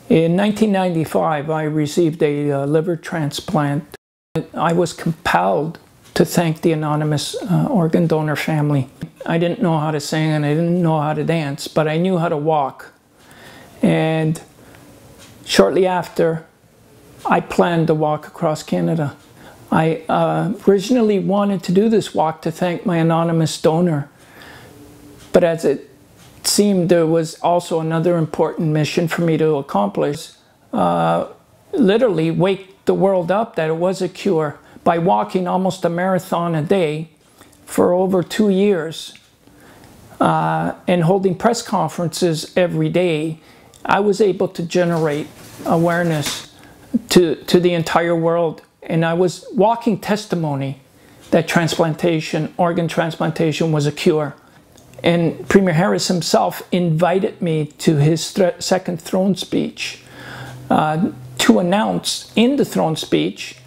In 1995, I received a liver transplant. I was compelled to thank the anonymous organ donor family. I didn't know how to sing and I didn't know how to dance, but I knew how to walk. And shortly after, I planned to walk across Canada. I originally wanted to do this walk to thank my anonymous donor, but as it seemed there was also another important mission for me to accomplish. Literally wake the world up that it was a cure. By walking almost a marathon a day for over 2 years and holding press conferences every day, I was able to generate awareness to the entire world. And I was walking testimony that transplantation, organ transplantation, was a cure. And Premier Harris himself invited me to his second throne speech to announce in the throne speech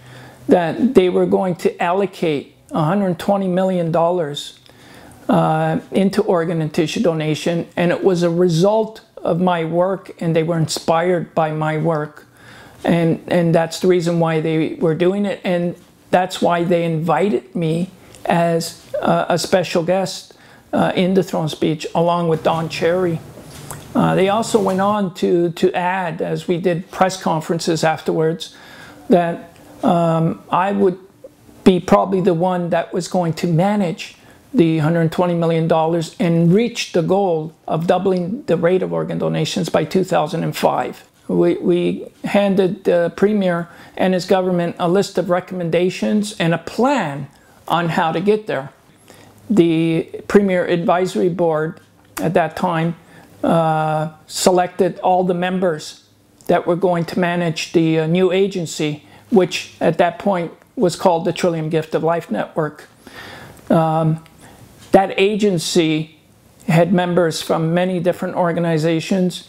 that they were going to allocate $120 million into organ and tissue donation. And it was a result of my work, and they were inspired by my work. And that's the reason why they were doing it. And that's why they invited me as a special guest in the throne speech, along with Don Cherry. They also went on to add, as we did press conferences afterwards, that I would be probably the one that was going to manage the $120 million and reach the goal of doubling the rate of organ donations by 2005. We handed the Premier and his government a list of recommendations and a plan on how to get there. The Premier Advisory Board at that time selected all the members that were going to manage the new agency, which at that point was called the Trillium Gift of Life Network. That agency had members from many different organizations,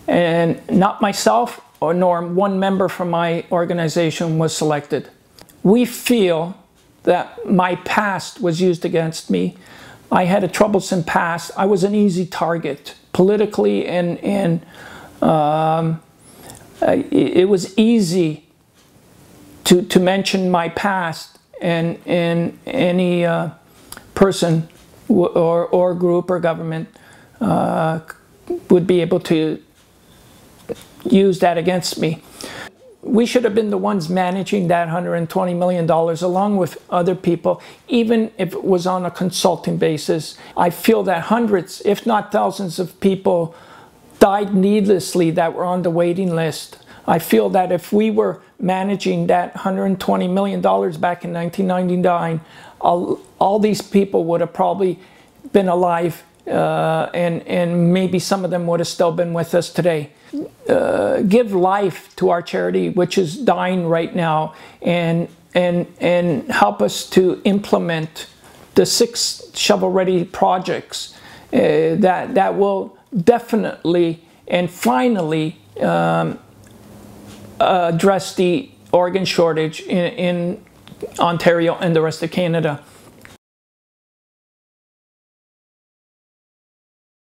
and not myself nor one member from my organization was selected. We feel that my past was used against me. I had a troublesome past. I was an easy target politically, and it was easy to mention my past, and any person or group or government would be able to use that against me. We should have been the ones managing that $120 million along with other people, even if it was on a consulting basis. I feel that hundreds, if not thousands of people died needlessly that were on the waiting list. I feel that if we were managing that $120 million back in 1999, all these people would have probably been alive, and maybe some of them would have still been with us today. Give life to our charity, which is dying right now, and help us to implement the 6 shovel-ready projects that will definitely and finally address the organ shortage in Ontario and the rest of Canada.